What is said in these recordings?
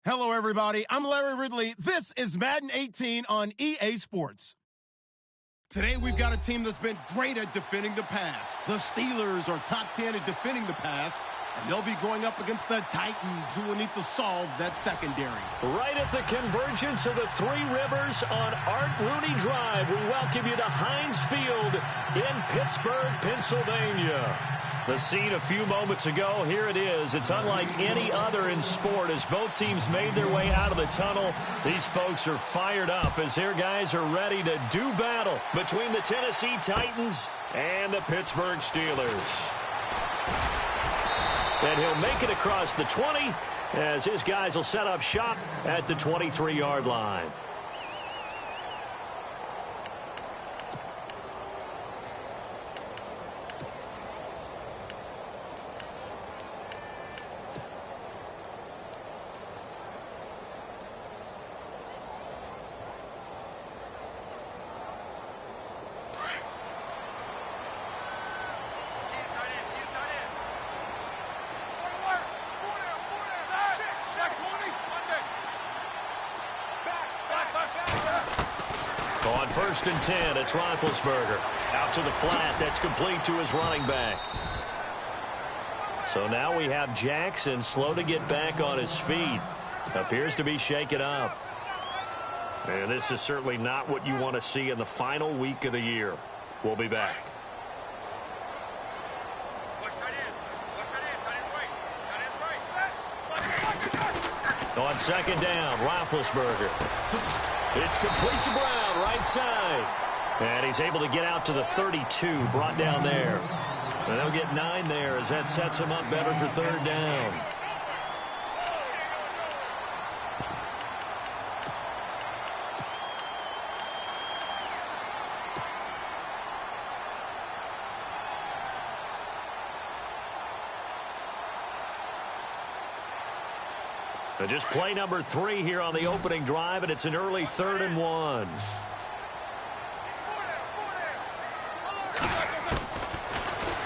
Hello, everybody. I'm Larry Ridley. This is Madden 18 on EA Sports. Today, we've got a team that's been great at defending the pass. The Steelers are top 10 at defending the pass, and they'll be going up against the Titans, who will need to solve that secondary. Right at the convergence of the Three Rivers on Art Rooney Drive, we welcome you to Heinz Field in Pittsburgh, Pennsylvania. The scene a few moments ago, here it is. It's unlike any other in sport as both teams made their way out of the tunnel. These folks are fired up as their guys are ready to do battle between the Tennessee Titans and the Pittsburgh Steelers. And he'll make it across the 20 as his guys will set up shop at the 23-yard line. On 1st and 10, it's Roethlisberger. Out to the flat, that's complete to his running back. So now we have Jackson slow to get back on his feet. Appears to be shaken up. And this is certainly not what you want to see in the final week of the year. We'll be back. On 2nd down, Roethlisberger. It's complete to Brown, right side. And he's able to get out to the 32, brought down there. And they'll get 9 there as that sets him up better for 3rd down. Just play number 3 here on the opening drive, and it's an early 3rd and 1.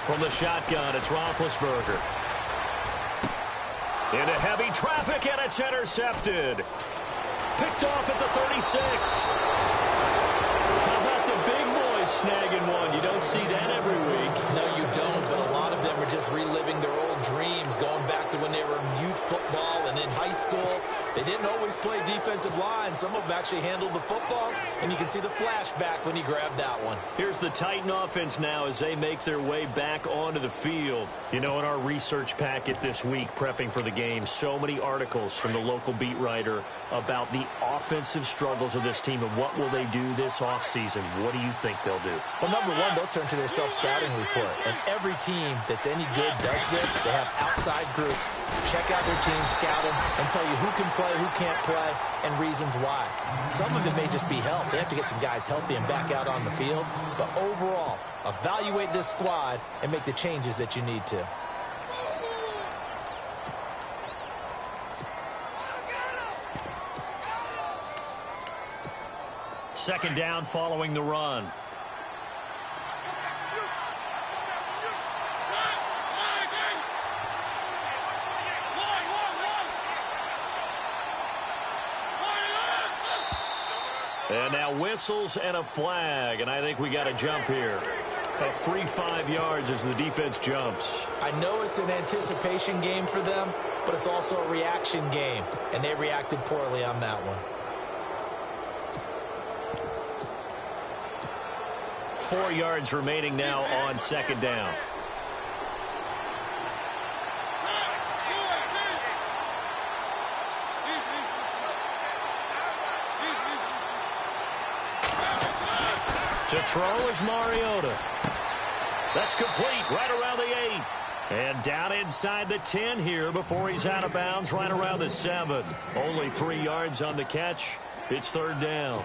From the shotgun, it's Roethlisberger. Into heavy traffic, and it's intercepted. Picked off at the 36. How about the big boys snagging one? You don't see that every week. No, you don't, but a lot of them are just reliving their old dreams, going back to when they were in youth football and in high school. They didn't always play defensive line. Some of them actually handled the football, and you can see the flashback when he grabbed that one. Here's the Titan offense now as they make their way back onto the field. You know, in our research packet this week, prepping for the game, so many articles from the local beat writer about the offensive struggles of this team and what will they do this offseason. What do you think they'll do? Well, number one, they'll turn to their self-scouting report. And every team that's any good does this. They have outside groups check out their team, scout them, and tell you who can play, who can't play, and reasons why. Some of it may just be health. They have to get some guys healthy and back out on the field. But overall, evaluate this squad and make the changes that you need to. Second down following the run. And now whistles and a flag, and I think we got a jump here. A free 5 yards as the defense jumps. I know it's an anticipation game for them, but it's also a reaction game, and they reacted poorly on that one. 4 yards remaining now on second down. To throw is Mariota. That's complete right around the 8. And down inside the 10 here before he's out of bounds right around the 7. Only 3 yards on the catch. It's third down.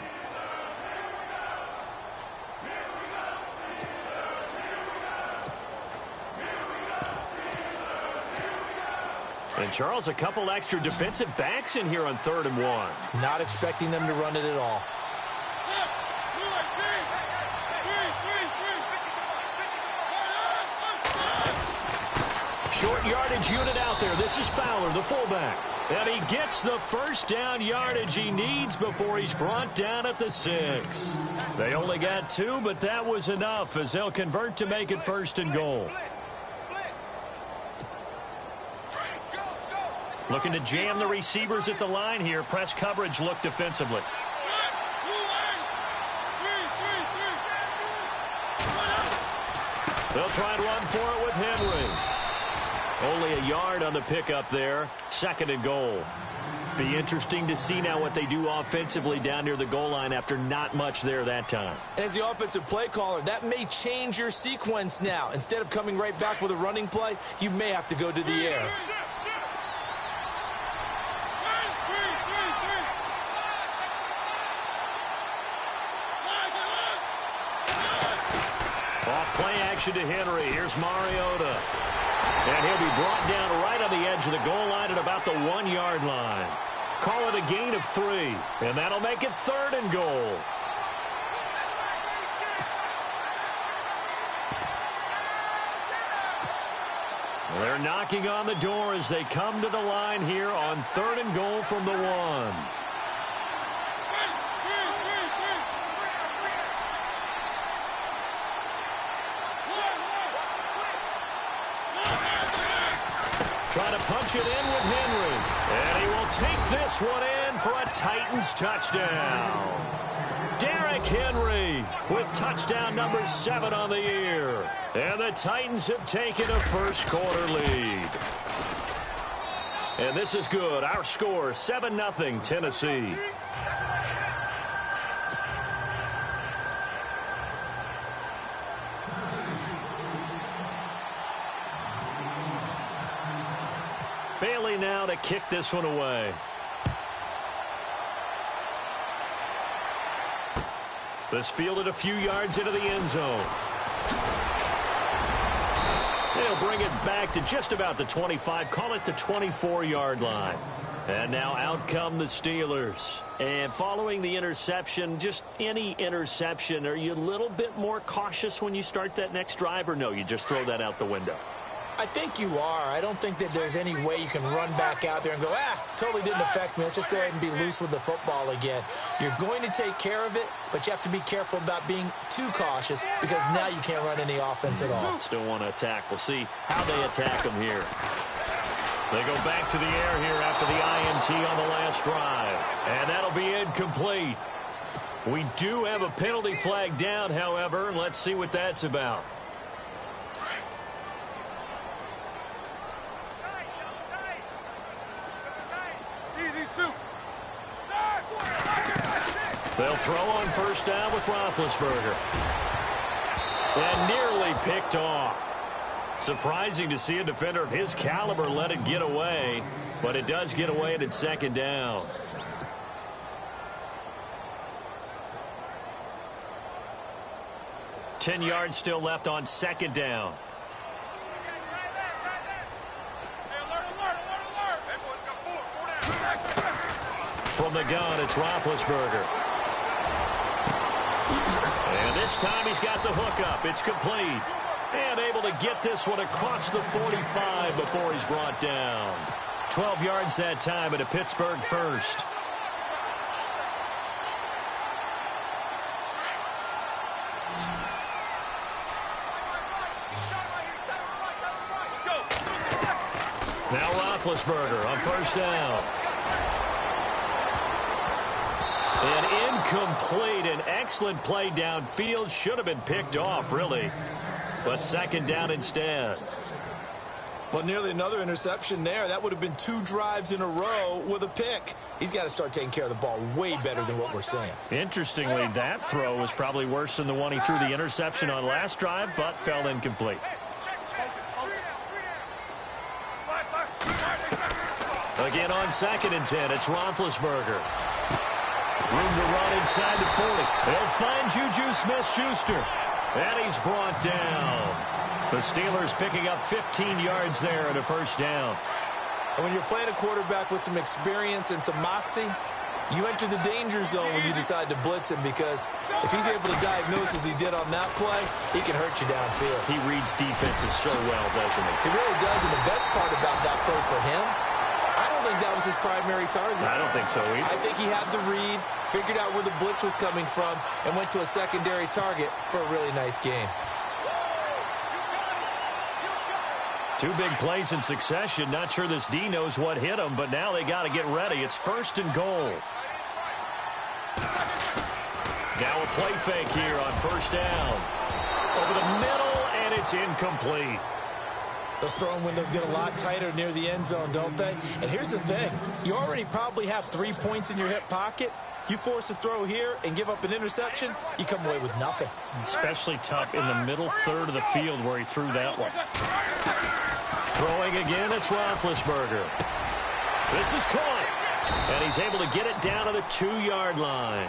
And Charles, a couple extra defensive backs in here on 3rd and 1. Not expecting them to run it at all. Short yardage unit out there. This is Fowler, the fullback. And he gets the first down yardage he needs before he's brought down at the 6. They only got 2, but that was enough as they'll convert to make it 1st and goal. Looking to jam the receivers at the line here. Press coverage look defensively. They'll try and run for it with Henry. Only a yard on the pickup there. 2nd and goal. Be interesting to see now what they do offensively down near the goal line after not much there that time. As the offensive play caller, that may change your sequence now. Instead of coming right back with a running play, you may have to go to the air. Off play action to Henry. Here's Mariota. And he'll be brought down right on the edge of the goal line at about the 1 yard line. Call it a gain of 3. And that'll make it 3rd and goal. They're knocking on the door as they come to the line here on 3rd and goal from the 1. Trying to punch it in with Henry. And he will take this one in for a Titans touchdown. Derrick Henry with touchdown number 7 on the year. And the Titans have taken a first quarter lead. And this is good. Our score, 7-0 Tennessee. Bailey now to kick this one away. This fielded a few yards into the end zone. They'll bring it back to just about the 25, call it the 24-yard line. And now out come the Steelers. And following the interception, just any interception, are you a little bit more cautious when you start that next drive, or no, you just throw that out the window? I think you are. I don't think that there's any way you can run back out there and go, totally didn't affect me. Let's just go ahead and be loose with the football again. You're going to take care of it, but you have to be careful about being too cautious because now you can't run any offense at all. Still want to attack. We'll see how they attack them here. They go back to the air here after the INT on the last drive. And that'll be incomplete. We do have a penalty flag down, however. Let's see what that's about. They'll throw on first down with Roethlisberger. And nearly picked off. Surprising to see a defender of his caliber let it get away, but it does get away and it's second down. Ten yards still left on second down. From the gun, it's Roethlisberger. And this time he's got the hook up. It's complete. And able to get this one across the 45 before he's brought down. 12 yards that time at a Pittsburgh first. Now Roethlisberger on first down. And incomplete. An excellent play downfield. Should have been picked off, really. But second down instead. Well, nearly another interception there. That would have been 2 drives in a row with a pick. He's got to start taking care of the ball way better than what we're seeing. Interestingly, that throw was probably worse than the one he threw the interception on last drive, but fell incomplete. Again on second and 10, it's Roethlisberger. Room to run inside the 40. They'll find Juju Smith-Schuster. And he's brought down. The Steelers picking up 15 yards there and a first down. And when you're playing a quarterback with some experience and some moxie, you enter the danger zone when you decide to blitz him, because if he's able to diagnose as he did on that play, he can hurt you downfield. He reads defenses so well, doesn't he? He really does, and the best part about that play for him, I don't think that was his primary target. I don't think so either. I think he had the read, figured out where the blitz was coming from, and went to a secondary target for a really nice game. 2 big plays in succession. Not sure this D knows what hit him, but now they got to get ready. It's first and goal. Now a play fake here on first down. Over the middle, and it's incomplete. Those throwing windows get a lot tighter near the end zone, don't they? And here's the thing. You already probably have 3 points in your hip pocket. You force a throw here and give up an interception, you come away with nothing. Especially tough in the middle third of the field where he threw that one. Throwing again, it's Roethlisberger. This is caught. And he's able to get it down to the 2-yard line.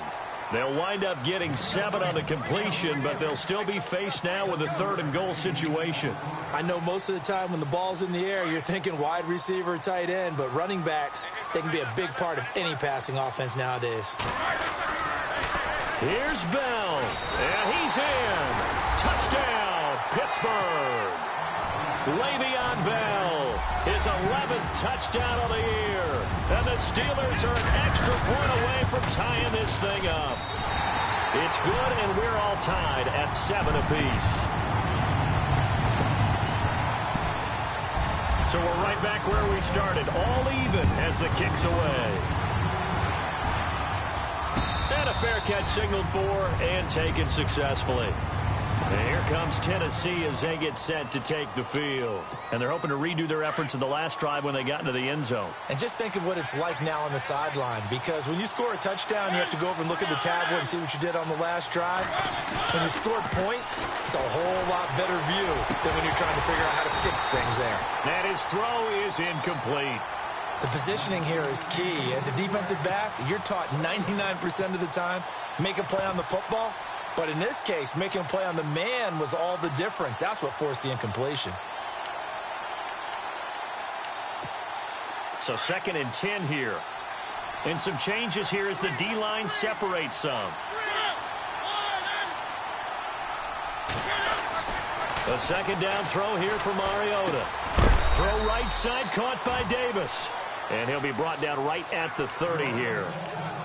They'll wind up getting 7 on the completion, but they'll still be faced now with a 3rd and goal situation. I know most of the time when the ball's in the air, you're thinking wide receiver, tight end, but running backs, they can be a big part of any passing offense nowadays. Here's Bell, and he's in. Touchdown, Pittsburgh. Le'Veon Bell, his 11th touchdown of the year. And the Steelers are an extra point away from tying this thing up. It's good, and we're all tied at 7 apiece. So we're right back where we started, all even as the kick's away. And a fair catch signaled for and taken successfully. And here comes Tennessee as they get set to take the field. And they're hoping to redo their efforts in the last drive when they got into the end zone. And just think of what it's like now on the sideline, because when you score a touchdown, you have to go over and look at the tablet and see what you did on the last drive. When you score points, it's a whole lot better view than when you're trying to figure out how to fix things there. And his throw is incomplete. The positioning here is key. As a defensive back, you're taught 99% of the time, make a play on the football. But in this case, making a play on the man was all the difference. That's what forced the incompletion. So 2nd and 10 here. And some changes here as the D-line separates some. A 2nd down throw here for Mariota. Throw right side, caught by Davis. And he'll be brought down right at the 30 here.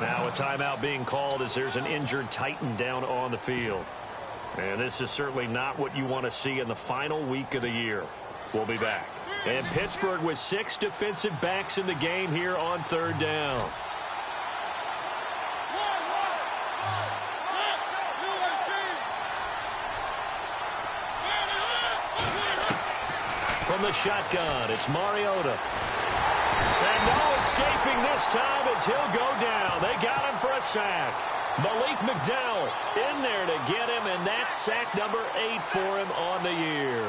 Now a timeout being called as there's an injured Titan down on the field. And this is certainly not what you want to see in the final week of the year. We'll be back. And Pittsburgh with 6 defensive backs in the game here on 3rd down. From the shotgun, it's Mariota. And no escaping this time as he'll go down. They got him for a sack. Malik McDowell in there to get him, and that's sack number 8 for him on the year.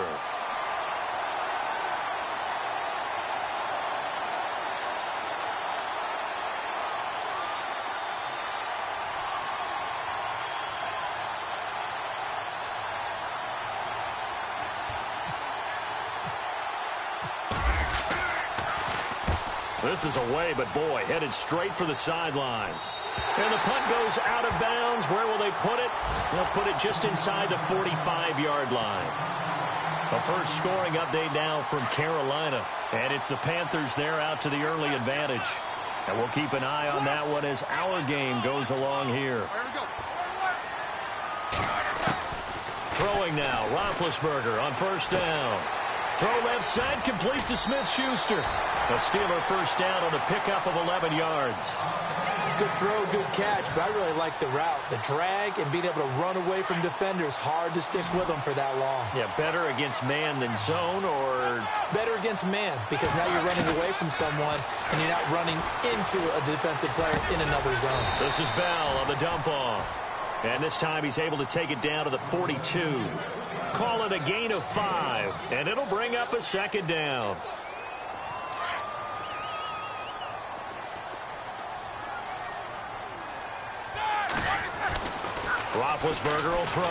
This is away, but boy, headed straight for the sidelines. And the punt goes out of bounds. Where will they put it? They'll put it just inside the 45-yard line. A first scoring update now from Carolina. And it's the Panthers there out to the early advantage. And we'll keep an eye on that one as our game goes along here. Throwing now, Roethlisberger on first down. Throw left side, complete to Smith-Schuster. A Steeler first down on a pickup of 11 yards. Good throw, good catch, but I really like the route. The drag and being able to run away from defenders. Hard to stick with them for that long. Yeah, better against man than zone, or? Better against man, because now you're running away from someone and you're not running into a defensive player in another zone. This is Bell on the dump off. And this time he's able to take it down to the 42. Call it a gain of 5, and it'll bring up a second down. Roethlisberger will throw.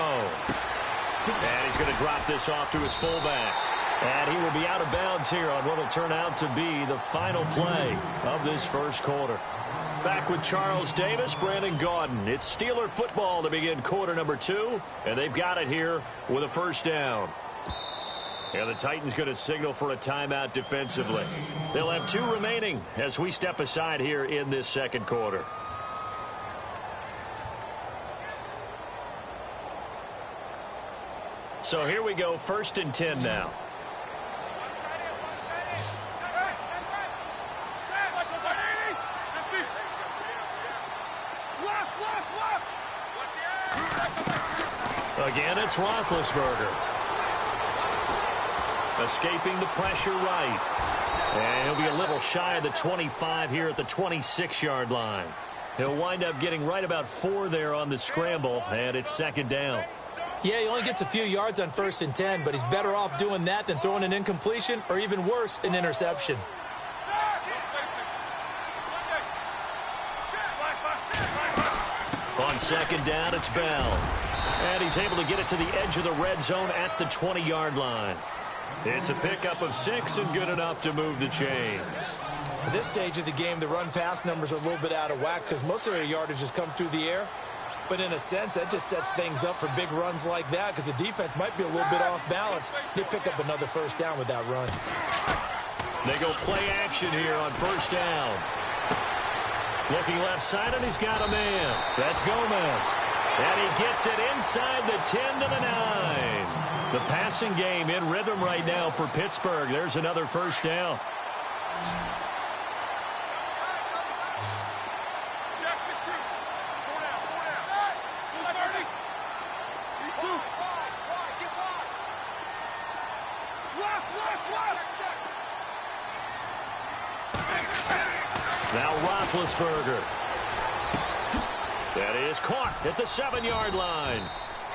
And he's going to drop this off to his fullback. And he will be out of bounds here on what will turn out to be the final play of this first quarter. Back with Charles Davis, Brandon Gaudin. It's Steeler football to begin quarter number 2, and they've got it here with a first down. And the Titans going to signal for a timeout defensively. They'll have 2 remaining as we step aside here in this second quarter. So here we go, 1st and 10 now. Again, it's Roethlisberger. Escaping the pressure right. And he'll be a little shy of the 25 here at the 26-yard line. He'll wind up getting right about 4 there on the scramble, and it's second down. Yeah, he only gets a few yards on 1st and 10, but he's better off doing that than throwing an incompletion or even worse, an interception. On second down, it's Bell. And he's able to get it to the edge of the red zone at the 20-yard line. It's a pickup of 6 and good enough to move the chains. At this stage of the game, the run-pass numbers are a little bit out of whack because most of their yardage has come through the air. But in a sense, that just sets things up for big runs like that because the defense might be a little bit off balance. They pick up another first down with that run. They go play action here on first down. Looking left side, and he's got a man. That's Gomez. And he gets it inside the 10 to the 9. The passing game in rhythm right now for Pittsburgh. There's another first down. Now Roethlisberger. That is caught at the 7-yard line.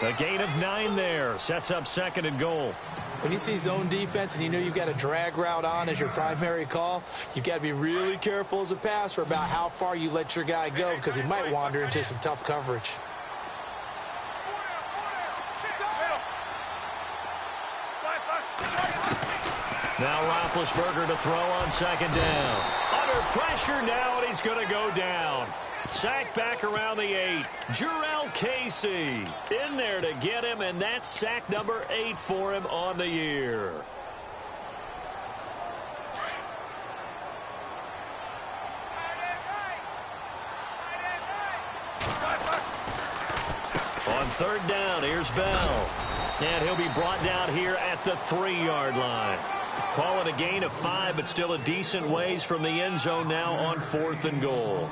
A gain of 9 there. Sets up second and goal. When you see zone defense and you know you've got a drag route on as your primary call, you've got to be really careful as a passer about how far you let your guy go because he might wander into some tough coverage. Now Roethlisberger to throw on second down. Under pressure now, and he's going to go down. Sack back around the 8. Jurrell Casey in there to get him, and that's sack number 8 for him on the year. On third down, here's Bell. And he'll be brought down here at the 3-yard line. Call it a gain of 5, but still a decent ways from the end zone now on 4th and goal.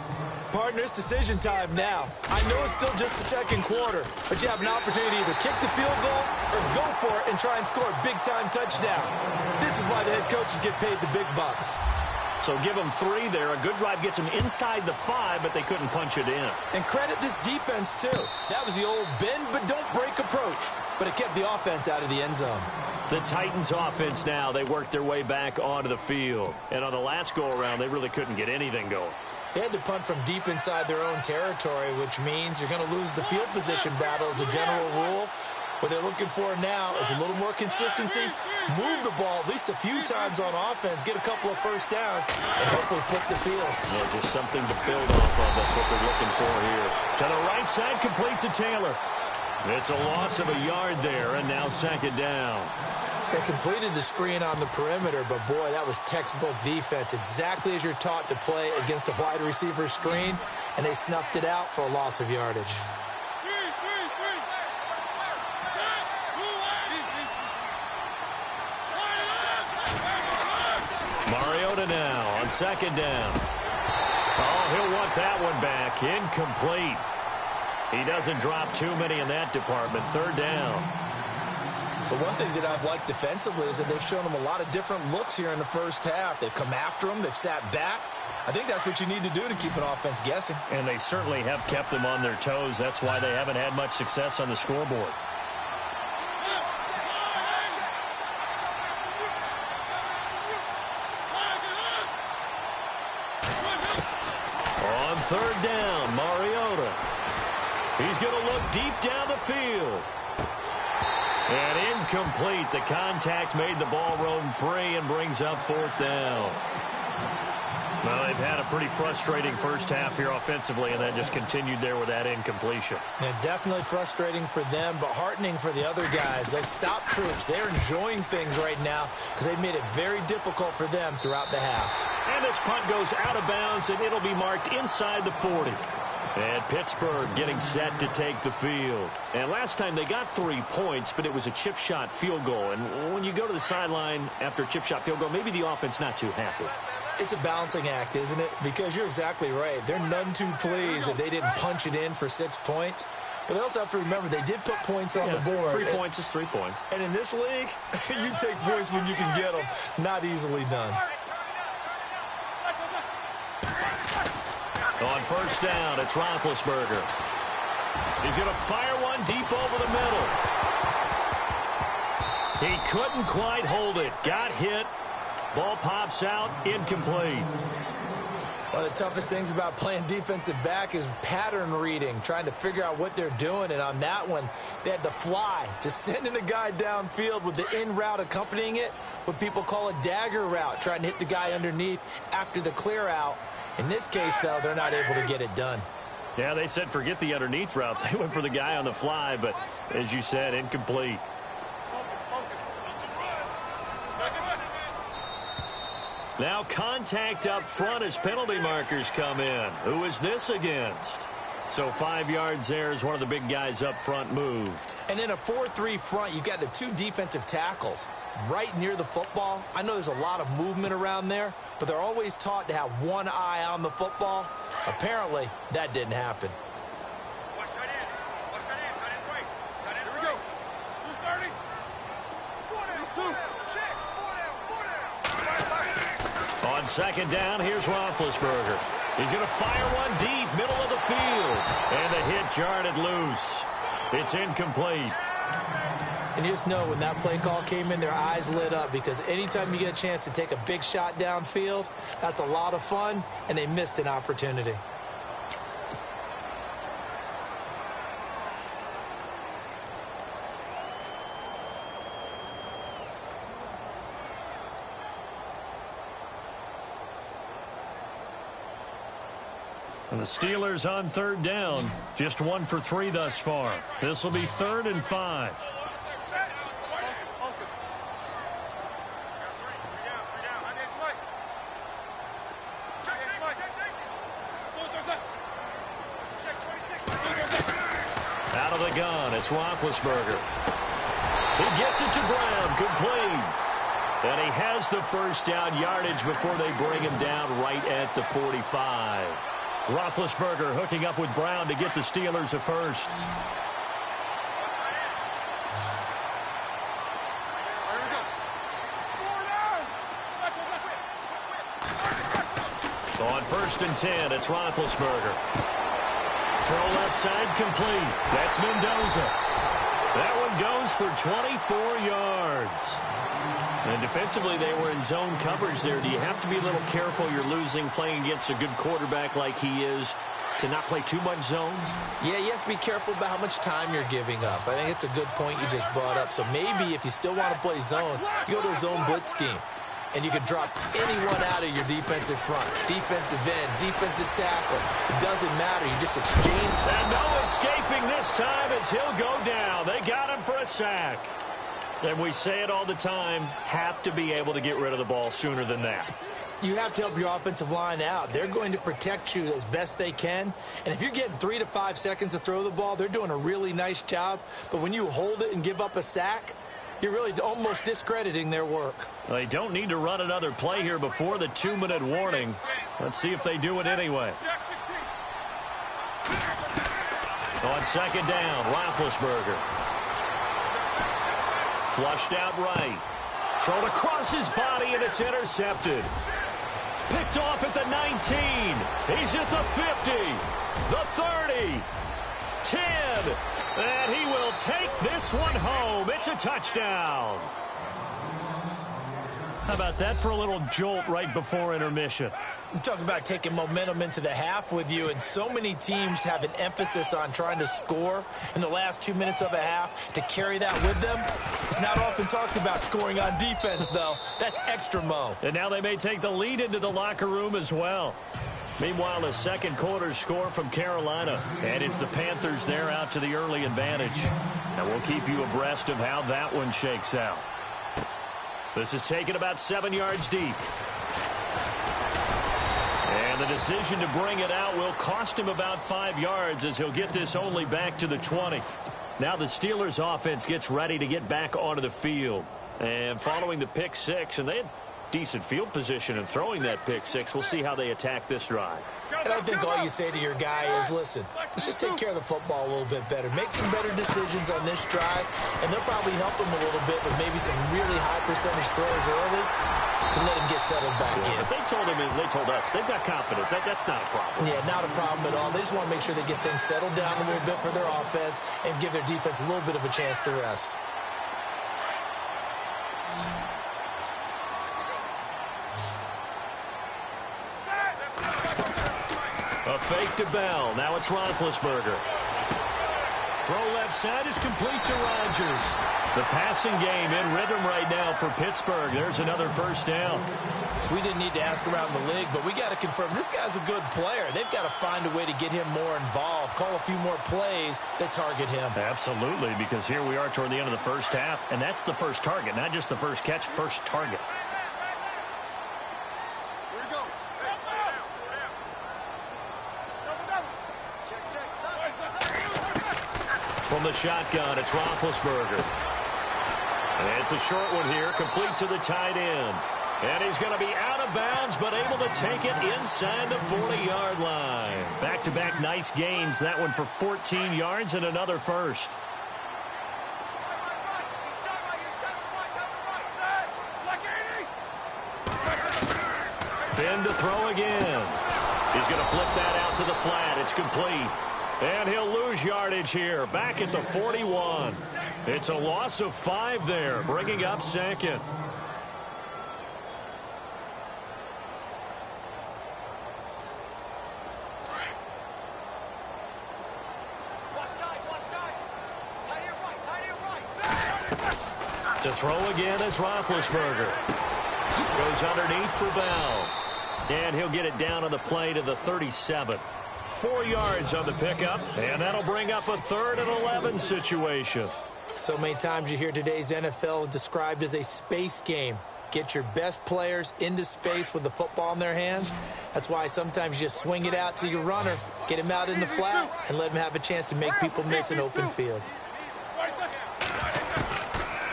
Partners, decision time now. I know it's still just the second quarter, but you have an opportunity to either kick the field goal or go for it and try and score a big-time touchdown. This is why the head coaches get paid the big bucks. So give them 3 there. A good drive gets them inside the 5, but they couldn't punch it in. And credit this defense, too. That was the old bend but don't break approach, but it kept the offense out of the end zone. The Titans offense now, they worked their way back onto the field. And on the last go-around, they really couldn't get anything going. They had to punt from deep inside their own territory, which means you're going to lose the field position battle as a general rule. What they're looking for now is a little more consistency, move the ball at least a few times on offense, get a couple of first downs, and hopefully flip the field. Yeah, just something to build off of. That's what they're looking for here. To the right side, complete to Taylor. It's a loss of a yard there, and now second down. They completed the screen on the perimeter, but boy, that was textbook defense, exactly as you're taught to play against a wide receiver screen, and they snuffed it out for a loss of yardage. Mariota now on second down. Oh, he'll want that one back. Incomplete. He doesn't drop too many in that department. Third down. The one thing that I've liked defensively is that they've shown them a lot of different looks here in the first half. They've come after them. They've sat back. I think that's what you need to do to keep an offense guessing. And they certainly have kept them on their toes. That's why they haven't had much success on the scoreboard. On third down, Mariota. He's going to look deep down the field. And incomplete. The contact made the ball roam free and brings up fourth down. Well, they've had a pretty frustrating first half here offensively, and that just continued there with that incompletion. Yeah, definitely frustrating for them, but heartening for the other guys. Those stop troops, they're enjoying things right now because they've made it very difficult for them throughout the half. And this punt goes out of bounds, and it'll be marked inside the 40. And Pittsburgh getting set to take the field. And last time they got 3 points, but it was a chip shot field goal. And when you go to the sideline after a chip shot field goal, maybe the offense not too happy. It's a balancing act, isn't it? Because you're exactly right. They're none too pleased that they didn't punch it in for 6 points. But they also have to remember they did put points on the board. 3 points is 3 points. And in this league, you take points when you can get them. Not easily done. On first down, it's Roethlisberger. He's going to fire one deep over the middle. He couldn't quite hold it. Got hit. Ball pops out. Incomplete. One of the toughest things about playing defensive back is pattern reading, trying to figure out what they're doing. And on that one, they had to fly, just sending a guy downfield with the in route accompanying it, what people call a dagger route, trying to hit the guy underneath after the clear out. In this case, though, they're not able to get it done. Yeah, they said forget the underneath route. They went for the guy on the fly, but as you said, incomplete. Now contact up front as penalty markers come in. Who is this against? So 5 yards there as one of the big guys up front moved. And in a 4-3 front, you've got the 2 defensive tackles right near the football. I know there's a lot of movement around there, but they're always taught to have one eye on the football. Apparently, that didn't happen. On second down, here's Roethlisberger. He's going to fire one deep, middle of the field. And the hit jarred it loose. It's incomplete. And you just know when that play call came in, their eyes lit up because anytime you get a chance to take a big shot downfield, that's a lot of fun, and they missed an opportunity. And the Steelers on third down, just 1 for 3 thus far. This will be 3rd and 5. Out of the gun, it's Roethlisberger. He gets it to Brown, complete. And he has the first down yardage before they bring him down right at the 45. Roethlisberger hooking up with Brown to get the Steelers a first. On 1st and 10, it's Roethlisberger. Throw left side complete. That's Mendoza. That one goes for 24 yards. And defensively, they were in zone coverage there. Do you have to be a little careful? You're losing playing against a good quarterback like he is. to not play too much zone? Yeah, you have to be careful about how much time you're giving up. I think it's a good point you just brought up. So maybe if you still want to play zone, you go to a zone blitz scheme. And you can drop anyone out of your defensive front. Defensive end, defensive tackle. It doesn't matter. You just exchange. And no escaping this time as he'll go down. They got him for a sack. And we say it all the time, have to be able to get rid of the ball sooner than that. You have to help your offensive line out. They're going to protect you as best they can. And if you're getting 3 to 5 seconds to throw the ball, they're doing a really nice job. But when you hold it and give up a sack, you're really almost discrediting their work. They don't need to run another play here before the 2-minute warning. Let's see if they do it anyway. On second down, Roethlisberger. Flushed out right. Thrown across his body, and it's intercepted. Picked off at the 19. He's at the 50. The 30. 10. And he will take this one home. It's a touchdown. How about that for a little jolt right before intermission? You talk about taking momentum into the half with you, and so many teams have an emphasis on trying to score in the last 2 minutes of a half. To carry that with them, it's not often talked about scoring on defense, though. That's extra mo. And now they may take the lead into the locker room as well. Meanwhile, the second quarter score from Carolina, and it's the Panthers there out to the early advantage. And we'll keep you abreast of how that one shakes out. This is taken about 7 yards deep. And the decision to bring it out will cost him about 5 yards as he'll get this only back to the 20. Now the Steelers offense gets ready to get back onto the field. And following the pick six, and they had decent field position in throwing that pick six, we'll see how they attack this drive. And I think all you say to your guy is, listen, let's just take care of the football a little bit better. Make some better decisions on this drive, and they'll probably help him a little bit with maybe some really high percentage throws early to let him get settled back in. But they told us, they've got confidence. That's not a problem. Yeah, not a problem at all. They just want to make sure they get things settled down a little bit for their offense and give their defense a little bit of a chance to rest. A fake to Bell. Now it's Roethlisberger. Throw left side is complete to Rodgers. The passing game in rhythm right now for Pittsburgh. There's another first down. We didn't need to ask around the league, but we got to confirm this guy's a good player. They've got to find a way to get him more involved, call a few more plays that target him. Absolutely, because here we are toward the end of the first half, and that's the first target, not just the first catch, first target. From the shotgun, it's Roethlisberger. And it's a short one here, complete to the tight end. And he's going to be out of bounds, but able to take it inside the 40-yard line. Back-to-back nice gains. That one for 14 yards and another first. Ben to throw again. He's going to flip that out to the flat. It's complete. And he'll lose yardage here, back at the 41. It's a loss of 5 there, bringing up second. To throw again is Roethlisberger. Goes underneath for Bell. And he'll get it down on the play to the 37. 4 yards on the pickup, and that'll bring up a 3rd and 11 situation. So many times you hear today's NFL described as a space game. Get your best players into space with the football in their hands. That's why sometimes you just swing it out to your runner, get him out in the flat, and let him have a chance to make people miss an open field.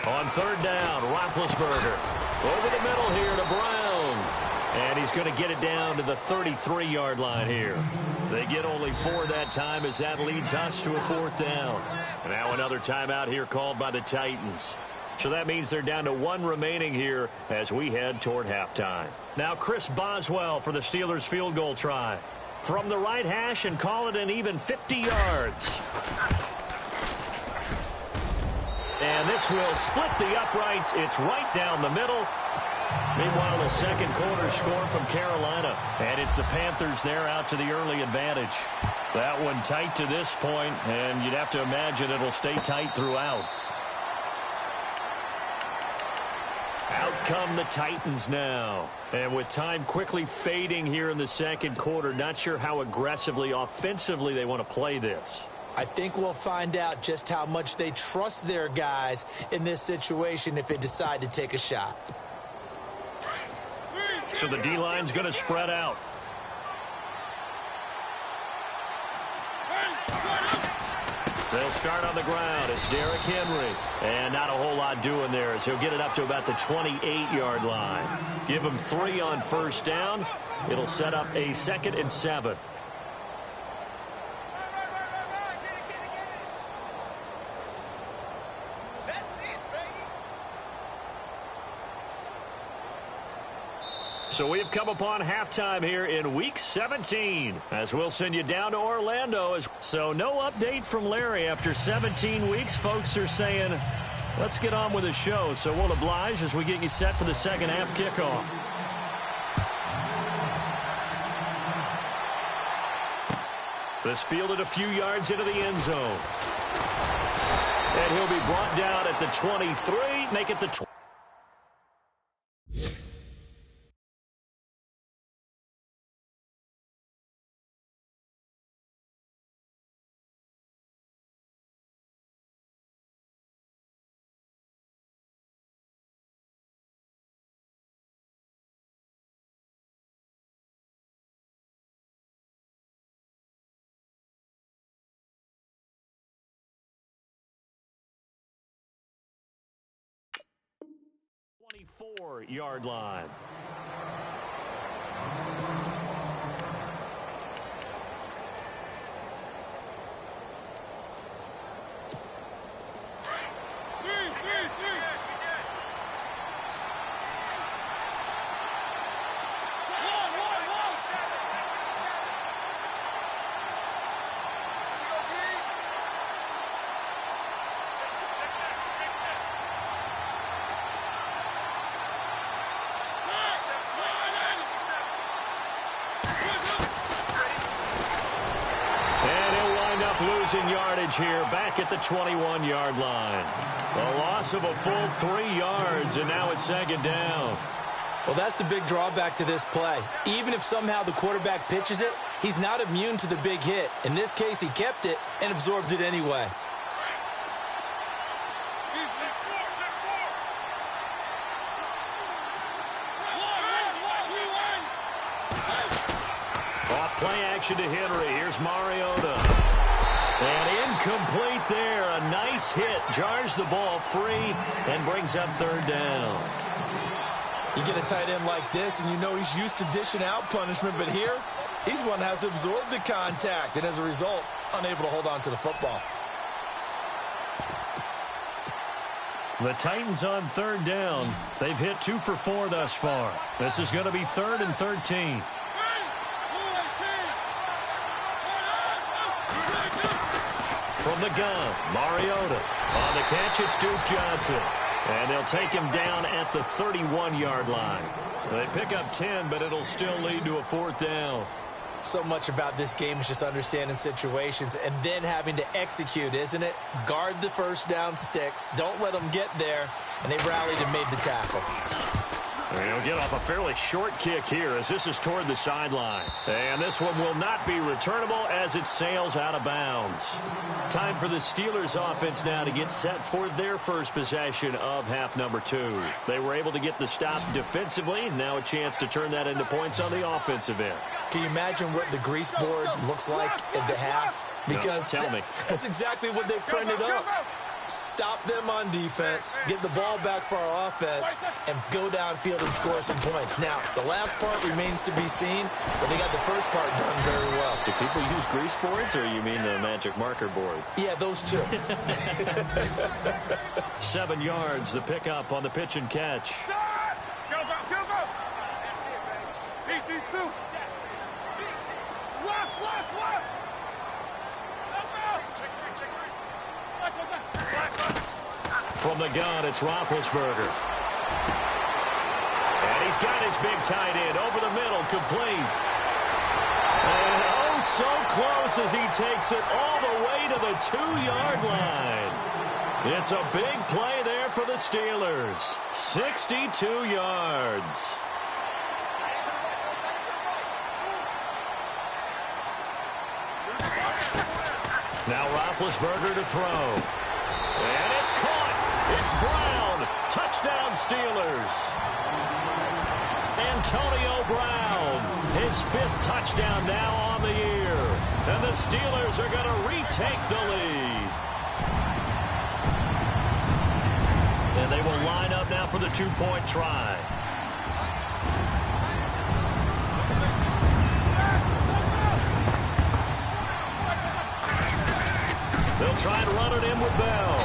On 3rd down, Roethlisberger. Over the middle here to Brown. And he's going to get it down to the 33-yard line here. They get only 4 that time as that leads us to a 4th down. And now another timeout here called by the Titans. So that means they're down to 1 remaining here as we head toward halftime. Now Chris Boswell for the Steelers field goal try. From the right hash and call it an even 50 yards. And this will split the uprights. It's right down the middle. Meanwhile, the second quarter score from Carolina. And it's the Panthers there out to the early advantage. That one tight to this point, and you'd have to imagine it'll stay tight throughout. Out come the Titans now. And with time quickly fading here in the second quarter, not sure how aggressively, offensively they want to play this. I think we'll find out just how much they trust their guys in this situation if they decide to take a shot. So the D-line's going to spread out. They'll start on the ground. It's Derrick Henry. And not a whole lot doing there as he'll get it up to about the 28-yard line. Give him 3 on first down. It'll set up a 2nd and 7. So we've come upon halftime here in Week 17 as we'll send you down to Orlando. So no update from Larry after 17 weeks. Folks are saying, let's get on with the show. So we'll oblige as we get you set for the second half kickoff. This fielded a few yards into the end zone. And he'll be brought down at the 23, make it the 20. Yard line. Losing yardage here back at the 21-yard line. A loss of a full 3 yards, and now it's 2nd down. Well, that's the big drawback to this play. Even if somehow the quarterback pitches it, he's not immune to the big hit. In this case, he kept it and absorbed it anyway. Off play action to Henry. Here's Mariota. And incomplete there. A nice hit. Jars the ball free and brings up 3rd down. You get a tight end like this, and you know he's used to dishing out punishment. But here, he's one that has to absorb the contact. And as a result, unable to hold on to the football. The Titans on 3rd down. They've hit 2 for 4 thus far. This is going to be 3rd and 13. From the gun, Mariota. On the catch, it's Duke Johnson. And they'll take him down at the 31-yard line. They pick up 10, but it'll still lead to a 4th down. So much about this game is just understanding situations and then having to execute, isn't it? Guard the first down sticks. Don't let them get there. And they rallied and made the tackle. He'll get off a fairly short kick here as this is toward the sideline. And this one will not be returnable as it sails out of bounds. Time for the Steelers offense now to get set for their first possession of half number 2. They were able to get the stop defensively. Now a chance to turn that into points on the offensive end. Can you imagine what the grease board looks like at the half? Because no, tell me. That's exactly what they printed up. Stop them on defense, get the ball back for our offense, and go downfield and score some points. Now, the last part remains to be seen, but they got the first part done very well. Do people use grease boards, or you mean the magic marker boards? Yeah, those two. 7 yards, the pickup on the pitch and catch. Go, go, go, go. Beat these two. Watch. Check three. Watch that. From the gun, it's Roethlisberger. And he's got his big tight end over the middle, complete. And oh, so close as he takes it all the way to the 2-yard line. It's a big play there for the Steelers. 62 yards. Now Roethlisberger to throw. And it's caught. It's Brown. Touchdown Steelers. Antonio Brown. His 5th touchdown now on the year. And the Steelers are going to retake the lead. And they will line up now for the 2-point try. They'll try and run it in with Bell.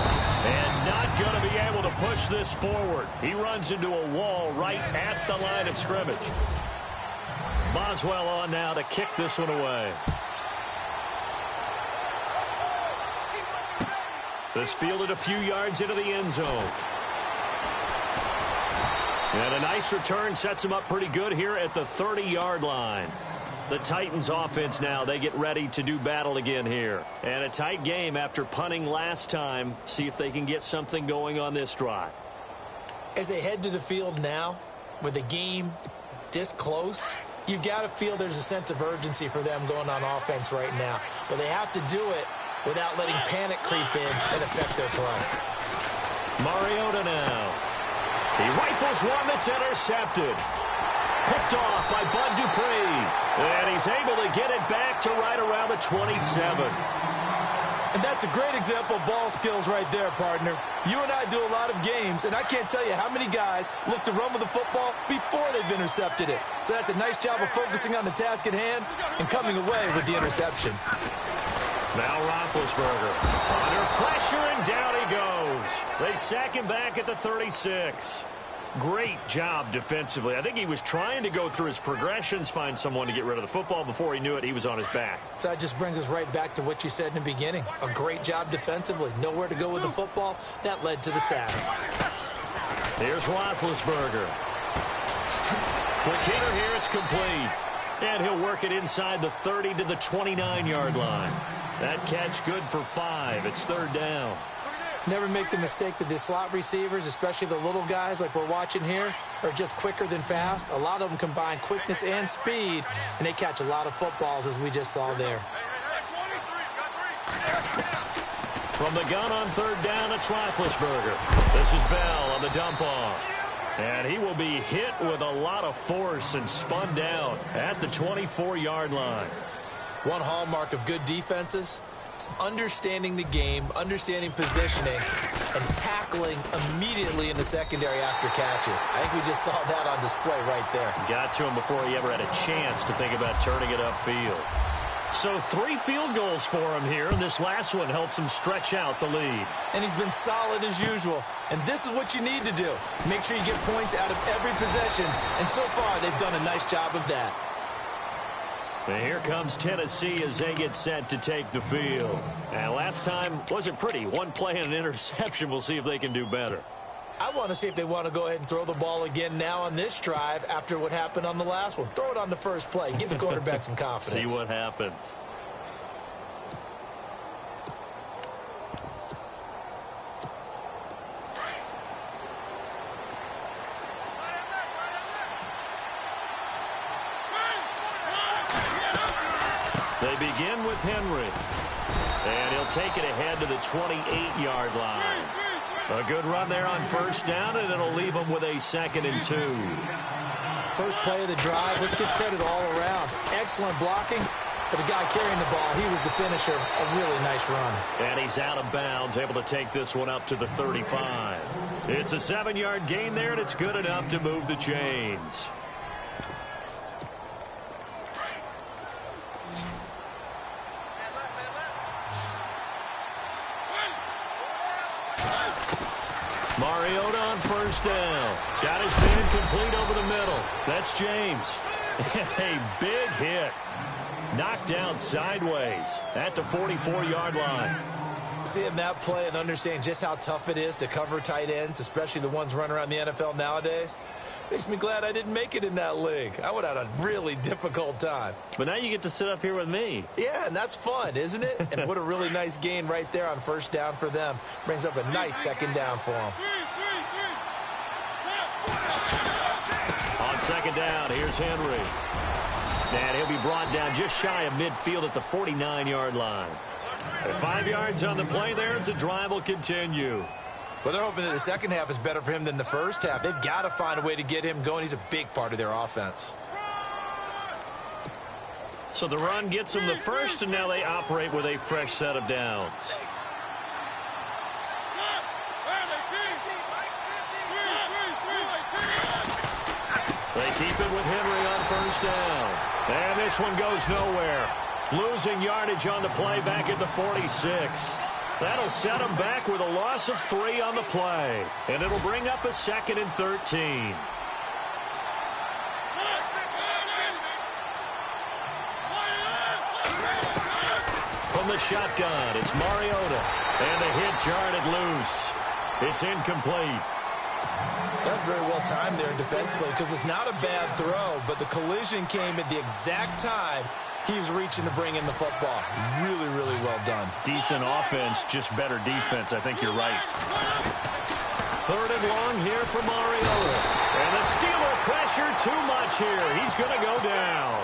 And not going to be able to push this forward. He runs into a wall right at the line of scrimmage. Boswell on now to kick this one away. This fielded a few yards into the end zone. And a nice return sets him up pretty good here at the 30-yard line. The Titans offense now, they get ready to do battle again here. And a tight game after punting last time. See if they can get something going on this drive. As they head to the field now, with the game this close, you've got to feel there's a sense of urgency for them going on offense right now. But they have to do it without letting panic creep in and affect their play. Mariota now. He rifles one that's intercepted. Picked off by Bud Dupree. And he's able to get it back to right around the 27. And that's a great example of ball skills right there, partner. You and I do a lot of games, and I can't tell you how many guys look to run with the football before they've intercepted it. So that's a nice job of focusing on the task at hand and coming away with the interception. Now Roethlisberger under pressure, and down he goes. They sack him back at the 36. Great job defensively. I think he was trying to go through his progressions, find someone to get rid of the football. Before he knew it, he was on his back. So that just brings us right back to what you said in the beginning. A great job defensively. Nowhere to go with the football. That led to the sack. Here's Roethlisberger. Quick hitter here. It's complete. And he'll work it inside the 30 to the 29-yard line. That catch good for 5. It's 3rd down. Never make the mistake that the slot receivers, especially the little guys like we're watching here, are just quicker than fast. A lot of them combine quickness and speed, and they catch a lot of footballs, as we just saw there. From the gun on 3rd down, it's Roethlisberger. This is Bell on the dump off. And he will be hit with a lot of force and spun down at the 24-yard line. One hallmark of good defenses, it's understanding the game, understanding positioning, and tackling immediately in the secondary after catches. I think we just saw that on display right there. Got to him before he ever had a chance to think about turning it upfield. So 3 field goals for him here, and this last one helps him stretch out the lead. And he's been solid as usual. And this is what you need to do. Make sure you get points out of every possession. And so far, they've done a nice job of that. And here comes Tennessee as they get set to take the field. And last time wasn't pretty. 1 play and an interception. We'll see if they can do better. I want to see if they want to go ahead and throw the ball again now on this drive after what happened on the last one. Throw it on the first play. Give the quarterback some confidence. See what happens. They begin with Henry. And he'll take it ahead to the 28-yard line. A good run there on 1st down, and it'll leave them with a 2nd and 2. First play of the drive. Let's give credit all around. Excellent blocking. But the guy carrying the ball, he was the finisher. A really nice run. And he's out of bounds, able to take this one up to the 35. It's a 7-yard gain there, and it's good enough to move the chains. Mariota on 1st down. Got his man complete over the middle. That's James. A big hit. Knocked down sideways at the 44-yard line. Seeing that play and understanding just how tough it is to cover tight ends, especially the ones running around the NFL nowadays, makes me glad I didn't make it in that league. I would have had a really difficult time. But now you get to sit up here with me. Yeah, and that's fun, isn't it? And what a really nice gain right there on first down for them. Brings up a nice second down for them. On second down, here's Henry. And he'll be brought down just shy of midfield at the 49-yard line. 5 yards on the play there. It's a drive will continue. Well, they're hoping that the second half is better for him than the first half. They've got to find a way to get him going. He's a big part of their offense. So the run gets them the first, and now they operate with a fresh set of downs. They keep it with Henry on first down. And this one goes nowhere. Losing yardage on the play back at the 46. That'll set them back with a loss of 3 on the play. And it'll bring up a 2nd and 13. From the shotgun, it's Mariota. And the hit jarred loose. It's incomplete. That's very well timed there defensively because it's not a bad throw, but the collision came at the exact time he was reaching to bring in the football. Really, really well done. Decent offense, just better defense. I think you're right. 3rd and long here for Mariota. And the Steeler pressure too much here. He's going to go down.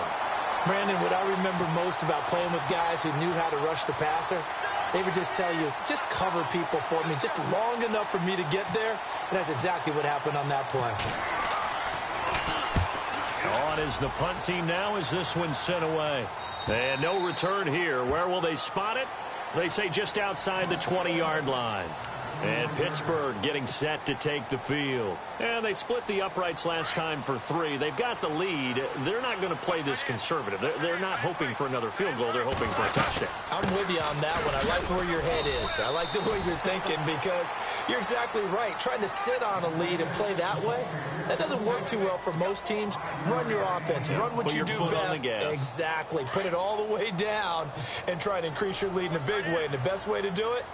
Brandon, what I remember most about playing with guys who knew how to rush the passer, they would just tell you, just cover people for me, just long enough for me to get there. And that's exactly what happened on that play. On is the punt team now as this one's sent away. And no return here. Where will they spot it? They say just outside the 20-yard line. And Pittsburgh getting set to take the field. And they split the uprights last time for 3. They've got the lead. They're not going to play this conservative. They're not hoping for another field goal. They're hoping for a touchdown. I'm with you on that one. I like where your head is. I like the way you're thinking because you're exactly right. Trying to sit on a lead and play that way, that doesn't work too well for most teams. Run your offense. Run what you do best. Exactly. Put it all the way down and try and increase your lead in a big way. And the best way to do it,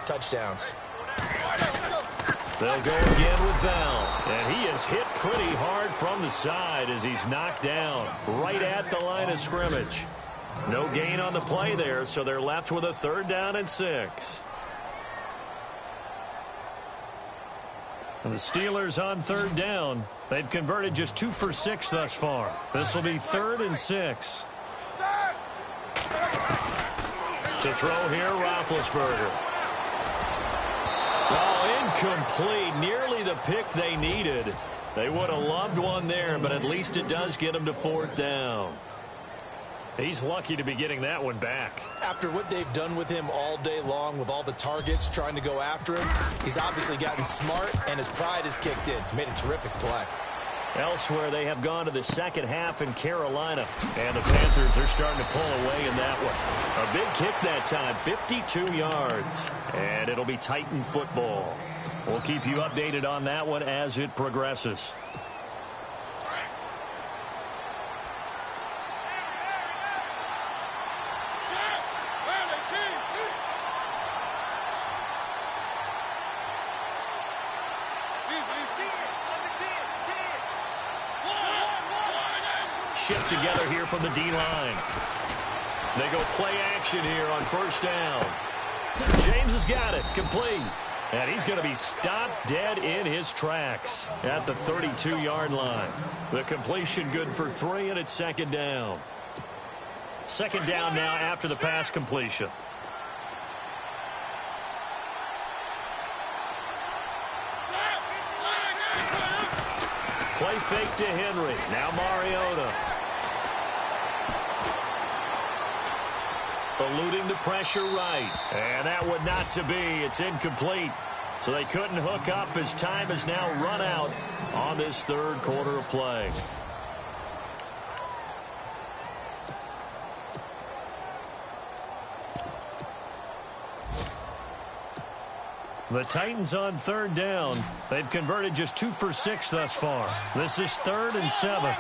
touchdowns. They'll go again with Bell. And he is hit pretty hard from the side as he's knocked down right at the line of scrimmage. No gain on the play there, so they're left with a 3rd down and 6. And the Steelers on 3rd down. They've converted just 2 for 6 thus far. This will be 3rd and 6. To throw here, Roethlisberger. Oh, incomplete. Nearly the pick they needed. They would have loved one there, but at least it does get them to 4th down. He's lucky to be getting that one back. After what they've done with him all day long with all the targets trying to go after him, he's obviously gotten smart and his pride has kicked in. Made a terrific play. Elsewhere, they have gone to the second half in Carolina, and the Panthers are starting to pull away in that one. A big kick that time, 52 yards, and it'll be Titan football. We'll keep you updated on that one as it progresses. Shift together here from the D-line. They go play action here on first down. James has got it. Complete. And he's going to be stopped dead in his tracks at the 32-yard line. The completion good for 3, and it's 2nd down. 2nd down now after the pass completion. Play fake to Henry. Now Mariota. Eluding the pressure right. And that would not to be. It's incomplete. So they couldn't hook up as time has now run out on this 3rd quarter of play. The Titans on 3rd down. They've converted just 2 for 6 thus far. This is 3rd and 7.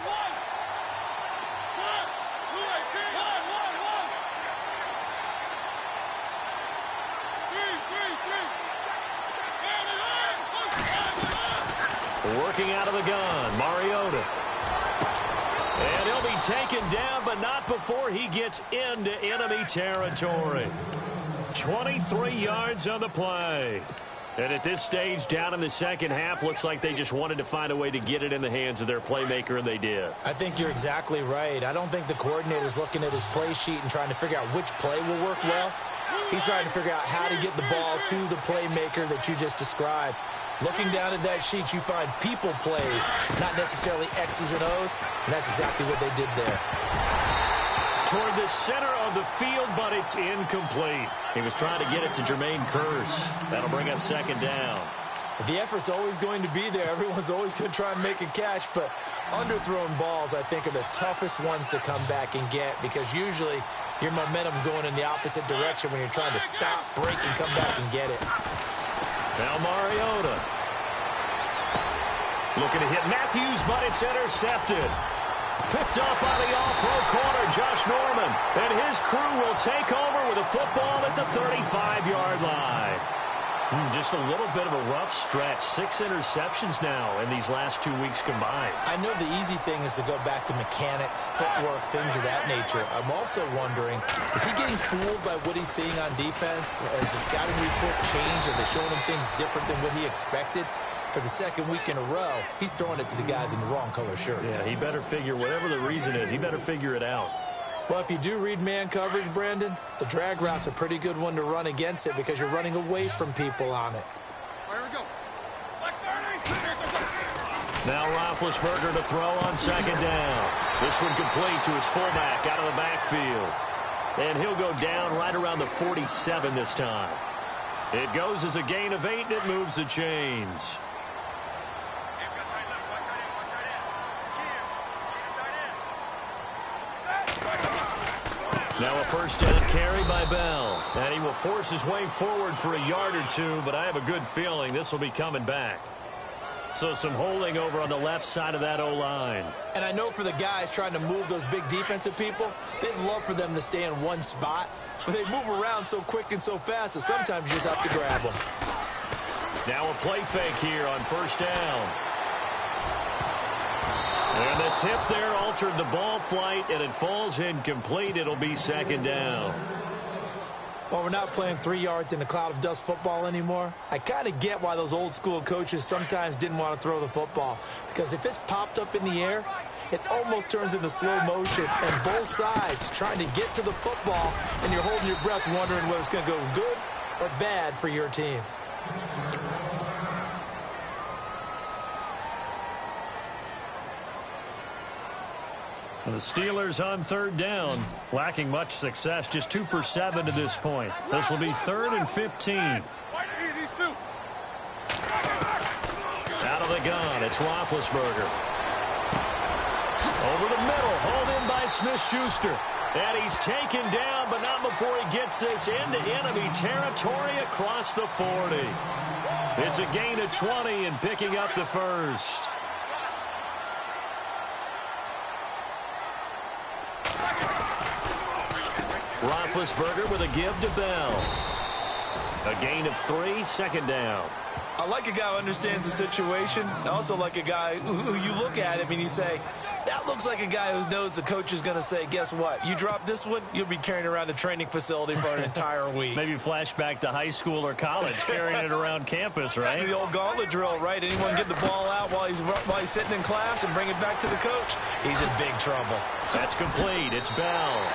Working out of the gun, Mariota. And he'll be taken down, but not before he gets into enemy territory. 23 yards on the play. And at this stage, down in the second half, looks like they just wanted to find a way to get it in the hands of their playmaker, and they did. I think you're exactly right. I don't think the coordinator's looking at his play sheet and trying to figure out which play will work well. He's trying to figure out how to get the ball to the playmaker that you just described. Looking down at that sheet, you find people plays, not necessarily X's and O's, and that's exactly what they did there. Toward the center of the field, but it's incomplete. He was trying to get it to Jermaine Kearse. That'll bring up second down. The effort's always going to be there. Everyone's always going to try and make a catch, but underthrown balls, I think, are the toughest ones to come back and get because usually your momentum's going in the opposite direction when you're trying to stop, break, and come back and get it. Now Mariota. Looking to hit Matthews, but it's intercepted. Picked up by the all-pro corner, Josh Norman. And his crew will take over with a football at the 35-yard line. Just a little bit of a rough stretch. 6 interceptions now in these last 2 weeks combined. I know the easy thing is to go back to mechanics, footwork, things of that nature. I'm also wondering, is he getting fooled by what he's seeing on defense? Has the scouting report changed? Are they showing him things different than what he expected? For the second week in a row, he's throwing it to the guys in the wrong color shirts. Yeah, he better figure, whatever the reason is, he better figure it out. Well, if you do read man coverage, Brandon, the drag route's a pretty good one to run against it because you're running away from people on it. Here we go. Now Roethlisberger to throw on second down. This one complete to his fullback out of the backfield. And he'll go down right around the 47 this time. It goes as a gain of 8, and it moves the chains. Now a first down carry by Bell. And he will force his way forward for a yard or two, but I have a good feeling this will be coming back. So some holding over on the left side of that O-line. And I know for the guys trying to move those big defensive people, they'd love for them to stay in one spot. But they move around so quick and so fast that sometimes you just have to grab them. Now a play fake here on first down. And the tip there altered the ball flight, and it falls incomplete. It'll be second down. Well, we're not playing 3 yards in a cloud of dust football anymore. I kind of get why those old school coaches sometimes didn't want to throw the football. Because if it's popped up in the air, it almost turns into slow motion. And both sides trying to get to the football, and you're holding your breath wondering whether it's going to go good or bad for your team. The Steelers on third down, lacking much success, just 2 for 7 to this point. This will be 3rd and 15. Out of the gun, it's Roethlisberger. Over the middle, hauled in by Smith-Schuster. And he's taken down, but not before he gets this into enemy territory across the 40. It's a gain of 20 and picking up the first. Roethlisberger with a give to Bell. A gain of 3, second down. I like a guy who understands the situation. I also like a guy who you look at him and you say, that looks like a guy who knows the coach is going to say, guess what? You drop this one, you'll be carrying around a training facility for an entire week. Maybe flashback to high school or college, carrying it around campus, right? The old gauntlet drill, right? Anyone get the ball out while he's sitting in class and bring it back to the coach? He's in big trouble. That's complete. It's Bell.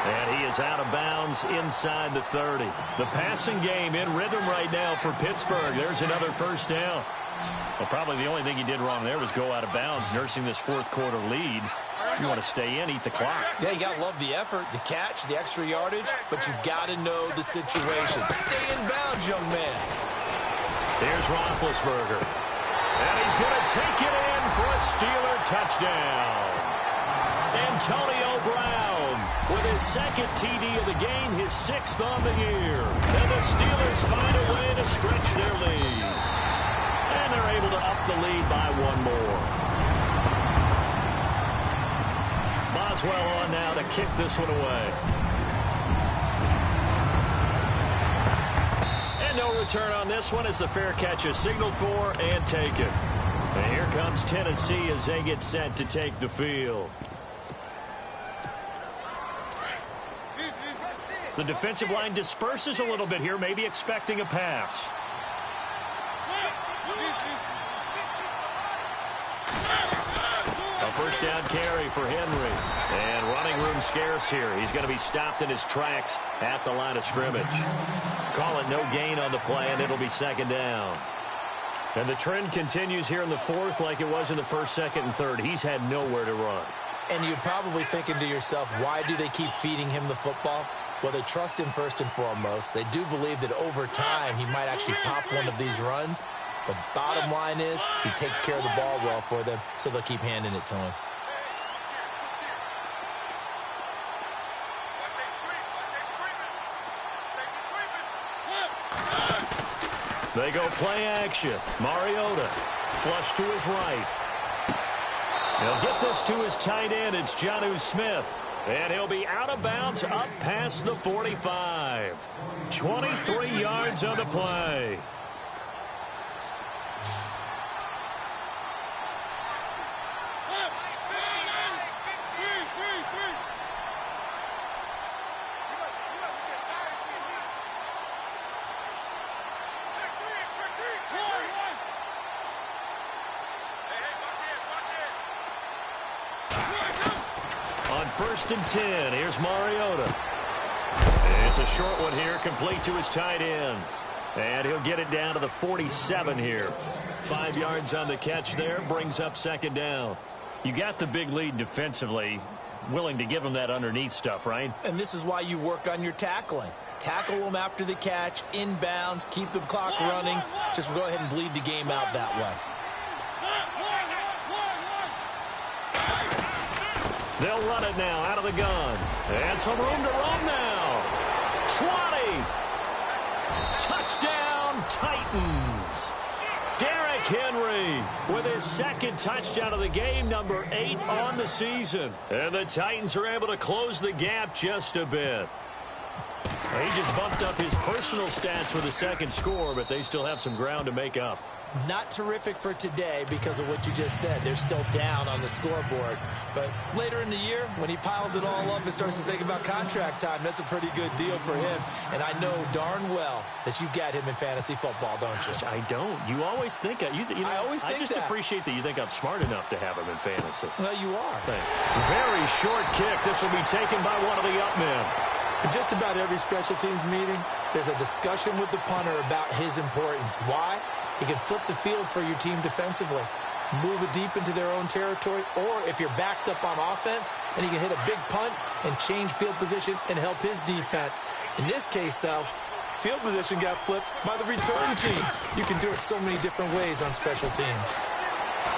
And he is out of bounds inside the 30. The passing game in rhythm right now for Pittsburgh. There's another first down. Well, probably the only thing he did wrong there was go out of bounds, nursing this fourth quarter lead. You want to stay in, eat the clock. Yeah, you got to love the effort, the catch, the extra yardage, but you got to know the situation. Stay in bounds, young man. Here's Roethlisberger. And he's going to take it in for a Steeler touchdown. Antonio Brown with his second TD of the game, his 6th on the year. And the Steelers find a way to stretch their lead. And they're able to up the lead by 1 more. Boswell on now to kick this one away. And no return on this one as the fair catch is signaled for and taken. And comes Tennessee as they get set to take the field. The defensive line disperses a little bit here, maybe expecting a pass. A first down carry for Henry. And running room scarce here. He's going to be stopped in his tracks at the line of scrimmage. Call it no gain on the play, and it'll be second down. And the trend continues here in the fourth like it was in the first, second, and third. He's had nowhere to run. And you're probably thinking to yourself, why do they keep feeding him the football? Well, they trust him first and foremost. They do believe that over time he might actually pop one of these runs. But bottom line is he takes care of the ball well for them, so they'll keep handing it to him. They go play action. Mariota flush to his right. He'll get this to his tight end. It's Jonnu Smith. And he'll be out of bounds up past the 45. 23 yards on the play. First and 10. Here's Mariota. It's a short one here, complete to his tight end. And he'll get it down to the 47 here. 5 yards on the catch there, brings up second down. You got the big lead defensively. Willing to give him that underneath stuff, right? And this is why you work on your tackling. Tackle them after the catch, inbounds, keep the clock running. Just go ahead and bleed the game out that way. They'll run it now out of the gun. And some room to run now. 20. Touchdown, Titans. Derrick Henry with his second touchdown of the game, number 8 on the season. And the Titans are able to close the gap just a bit. He just bumped up his personal stats with a second score, but they still have some ground to make up. Not terrific for today because of what you just said. They're still down on the scoreboard. But later in the year, when he piles it all up and starts to think about contract time, that's a pretty good deal for him. And I know darn well that you got him in fantasy football, don't you? I don't. You always think I just that. appreciate that you think I'm smart enough to have him in fantasy. Well, you are. Thanks. Very short kick. This will be taken by one of the up men. In just about every special teams meeting, there's a discussion with the punter about his importance. Why? He can flip the field for your team defensively, move it deep into their own territory, or if you're backed up on offense, and he can hit a big punt and change field position and help his defense. In this case, though, field position got flipped by the return team. You can do it so many different ways on special teams.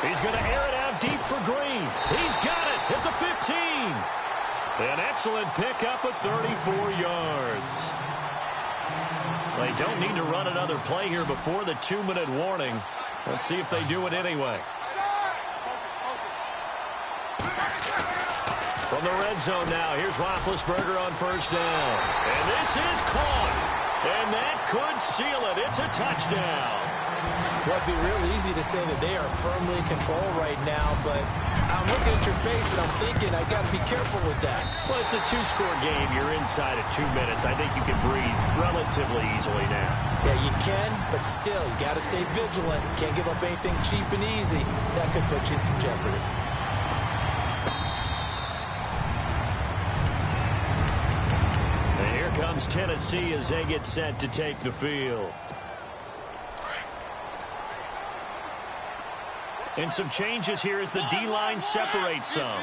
He's going to air it out deep for Green. He's got it at the 15. An excellent pickup of 34 yards. They don't need to run another play here before the 2-minute warning. Let's see if they do it anyway. From the red zone now, here's Roethlisberger on first down. And this is caught. And that could seal it. It's a touchdown. Well, it'd be real easy to say that they are firmly in control right now, but I'm looking at your face and I'm thinking I got to be careful with that. Well, it's a 2-score game. You're inside of 2 minutes. I think you can breathe relatively easily now. Yeah, you can, but still, you got to stay vigilant. Can't give up anything cheap and easy. That could put you in some jeopardy. And here comes Tennessee as they get set to take the field. And some changes here as the D-line separates some.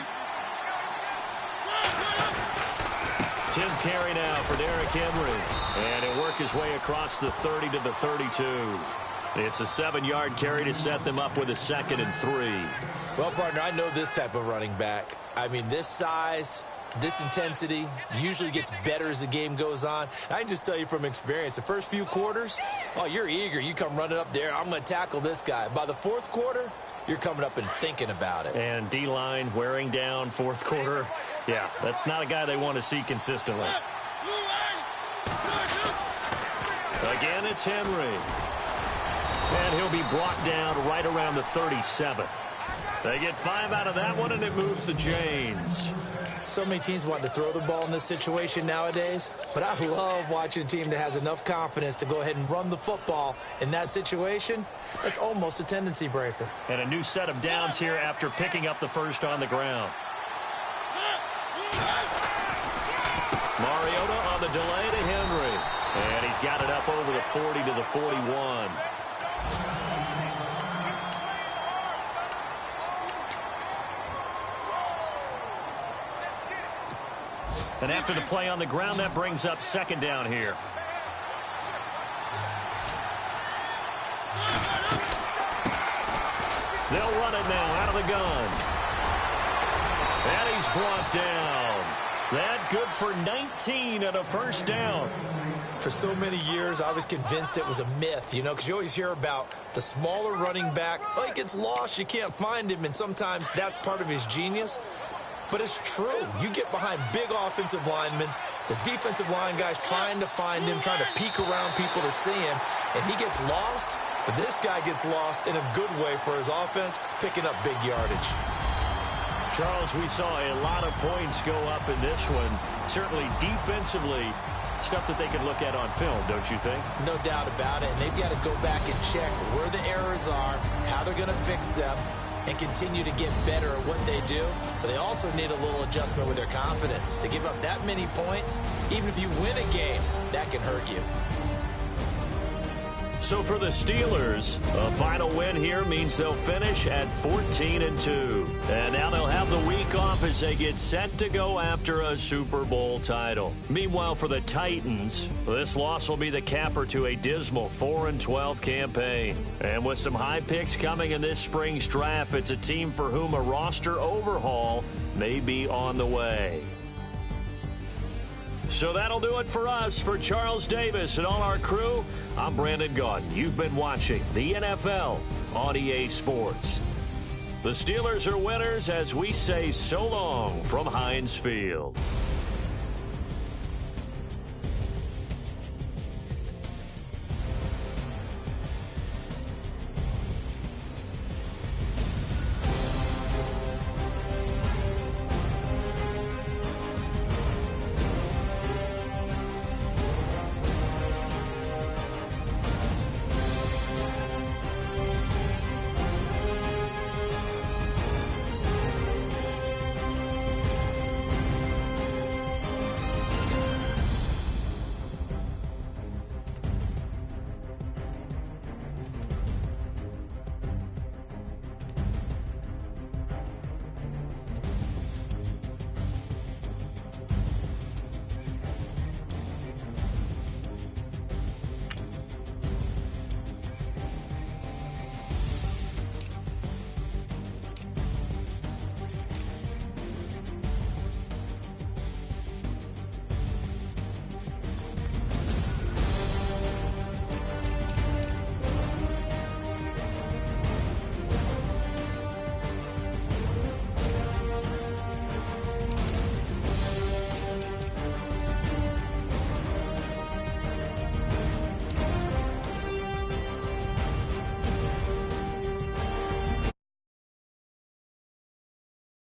Tim Carey now for Derrick Henry. And he'll work his way across the 30 to the 32. It's a 7-yard carry to set them up with a 2nd and 3. Well, partner, I know this type of running back. I mean, this size, this intensity usually gets better as the game goes on. I can just tell you from experience, the first few quarters, oh, you're eager. You come running up there, I'm going to tackle this guy. By the 4th quarter, you're coming up and thinking about it. And D-line wearing down 4th quarter. Yeah, that's not a guy they want to see consistently. Again, it's Henry. And he'll be brought down right around the 37. They get 5 out of that one, and it moves the chains. So many teams want to throw the ball in this situation nowadays, but I love watching a team that has enough confidence to go ahead and run the football in that situation. That's almost a tendency breaker. And a new set of downs here after picking up the first on the ground. Mariota on the delay to Henry. And he's got it up over the 40 to the 41. And after the play on the ground, that brings up second down here. They'll run it now out of the gun. And he's brought down. That good for 19 and a first down. For so many years, I was convinced it was a myth, you know, because you always hear about the smaller running back. Oh, he gets lost, you can't find him, and sometimes that's part of his genius. But it's true. You get behind big offensive linemen, the defensive line guys trying to find him, trying to peek around people to see him, and he gets lost. But this guy gets lost in a good way for his offense, picking up big yardage. Charles, we saw a lot of points go up in this one. Certainly defensively, stuff that they can look at on film, don't you think? No doubt about it. And they've got to go back and check where the errors are, how they're going to fix them, and continue to get better at what they do. But they also need a little adjustment with their confidence. To give up that many points, even if you win a game, that can hurt you. So for the Steelers, a final win here means they'll finish at 14-2. And now they'll have the week off as they get set to go after a Super Bowl title. Meanwhile, for the Titans, this loss will be the capper to a dismal 4-12 campaign. And with some high picks coming in this spring's draft, it's a team for whom a roster overhaul may be on the way. So that'll do it for us. For Charles Davis and all our crew, I'm Brandon Gaudin. You've been watching the NFL on EA Sports. The Steelers are winners as we say so long from Heinz Field.